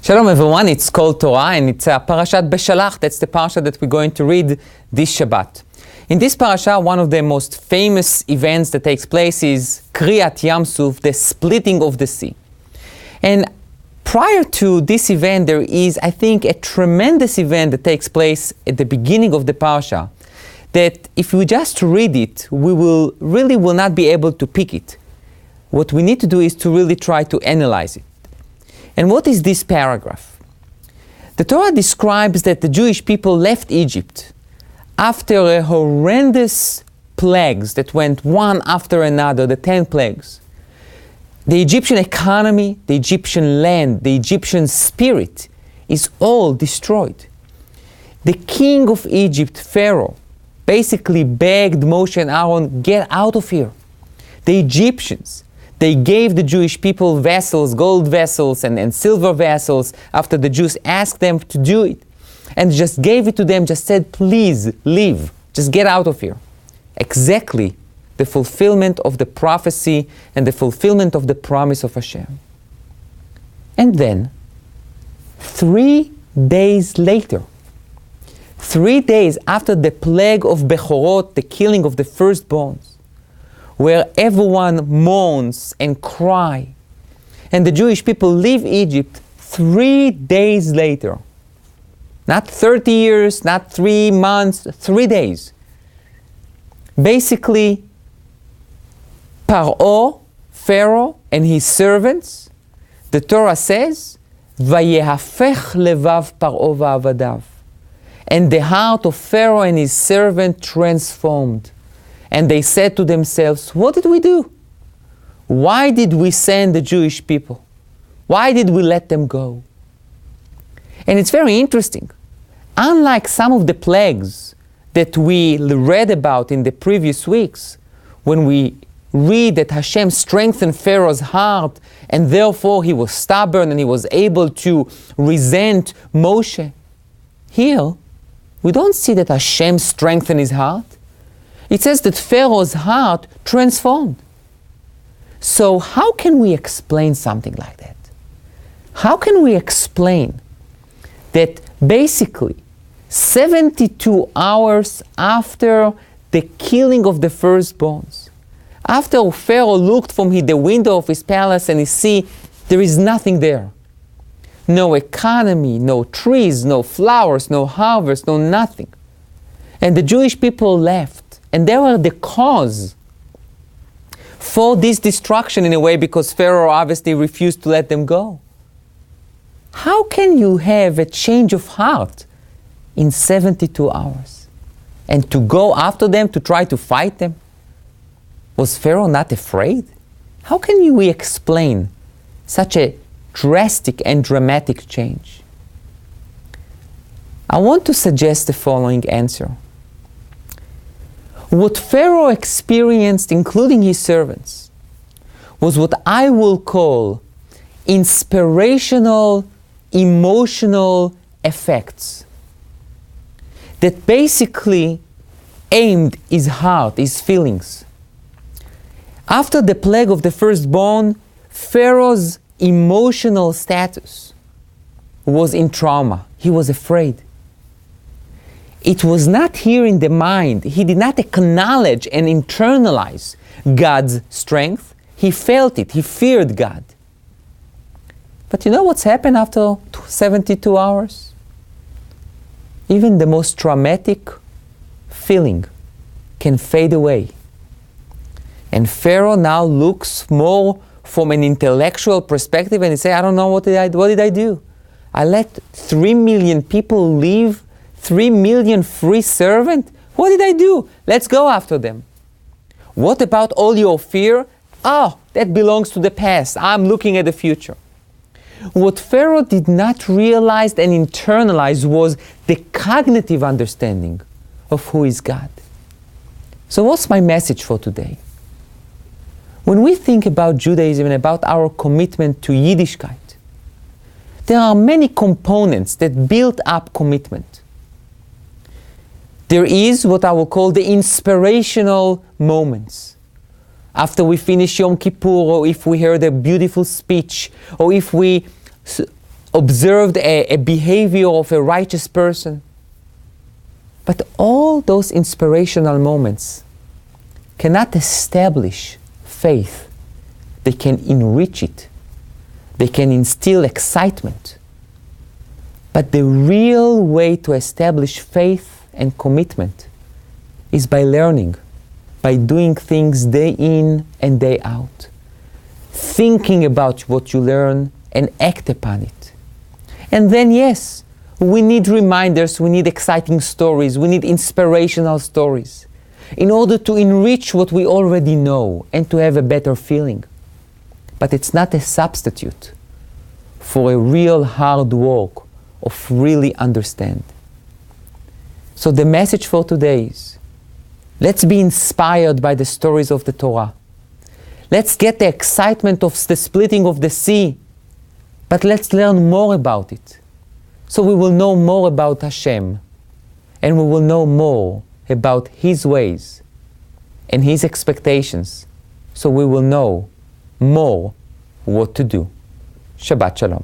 Shalom everyone, it's called Torah and it's Parashat Beshalach. That's the parasha that we're going to read this Shabbat. In this parasha, one of the most famous events that takes place is Kriyat Yam Suf, the splitting of the sea. And prior to this event, there is, I think, a tremendous event that takes place at the beginning of the parasha, that if we just read it, we will not be able to pick it. What we need to do is to really try to analyze it. And what is this paragraph? The Torah describes that the Jewish people left Egypt after a horrendous plagues that went one after another, the 10 plagues. The Egyptian economy, the Egyptian land, the Egyptian spirit is all destroyed. The king of Egypt, Pharaoh, basically begged Moshe and Aaron, get out of here. The Egyptians, they gave the Jewish people vessels, gold vessels and silver vessels after the Jews asked them to do it. And just gave it to them, just said, please leave, just get out of here. Exactly the fulfillment of the prophecy and the fulfillment of the promise of Hashem. And then, 3 days later, 3 days after the plague of Bechorot, the killing of the firstborns, where everyone mourns and cries, and the Jewish people leave Egypt 3 days later. Not 30 years, not 3 months, 3 days. Basically, Pharaoh and his servants, the Torah says, Vayehafech levav Paro va'avadav. And the heart of Pharaoh and his servant transformed. And they said to themselves, what did we do? Why did we send the Jewish people? Why did we let them go? And it's very interesting. Unlike some of the plagues that we read about in the previous weeks, when we read that Hashem strengthened Pharaoh's heart and therefore he was stubborn and he was able to resent Moshe, here we don't see that Hashem strengthened his heart. It says that Pharaoh's heart transformed. So how can we explain something like that? How can we explain that basically 72 hours after the killing of the firstborns, after Pharaoh looked from the window of his palace and he see there is nothing there, no economy, no trees, no flowers, no harvest, no nothing, and the Jewish people left, and they were the cause for this destruction in a way because Pharaoh obviously refused to let them go. How can you have a change of heart in 72 hours? And to go after them, to try to fight them? Was Pharaoh not afraid? How can we explain such a drastic and dramatic change? I want to suggest the following answer. What Pharaoh experienced, including his servants, was what I will call inspirational, emotional effects that basically aimed his heart, his feelings. After the plague of the firstborn, Pharaoh's emotional status was in trauma. He was afraid. It was not here in the mind. He did not acknowledge and internalize God's strength. He felt it. He feared God. But you know what's happened after 72 hours? Even the most traumatic feeling can fade away. And Pharaoh now looks more from an intellectual perspective and he says, I don't know, what did I do? I let 3 million people leave, 3 million free servants? What did I do? Let's go after them. What about all your fear? Oh, that belongs to the past. I'm looking at the future. What Pharaoh did not realize and internalize was the cognitive understanding of who is God. So what's my message for today? When we think about Judaism and about our commitment to Yiddishkeit, there are many components that build up commitment. There is what I will call the inspirational moments. After we finish Yom Kippur, or if we heard a beautiful speech, or if we observed a behavior of a righteous person. But all those inspirational moments cannot establish faith. They can enrich it. They can instill excitement. But the real way to establish faith and commitment is by learning, by doing things day in and day out, thinking about what you learn and act upon it. And then, yes, we need reminders, we need exciting stories, we need inspirational stories in order to enrich what we already know and to have a better feeling. But it's not a substitute for a real hard work of really understand. So the message for today is, let's be inspired by the stories of the Torah. Let's get the excitement of the splitting of the sea, but let's learn more about it. So we will know more about Hashem, and we will know more about His ways and His expectations, so we will know more what to do. Shabbat Shalom.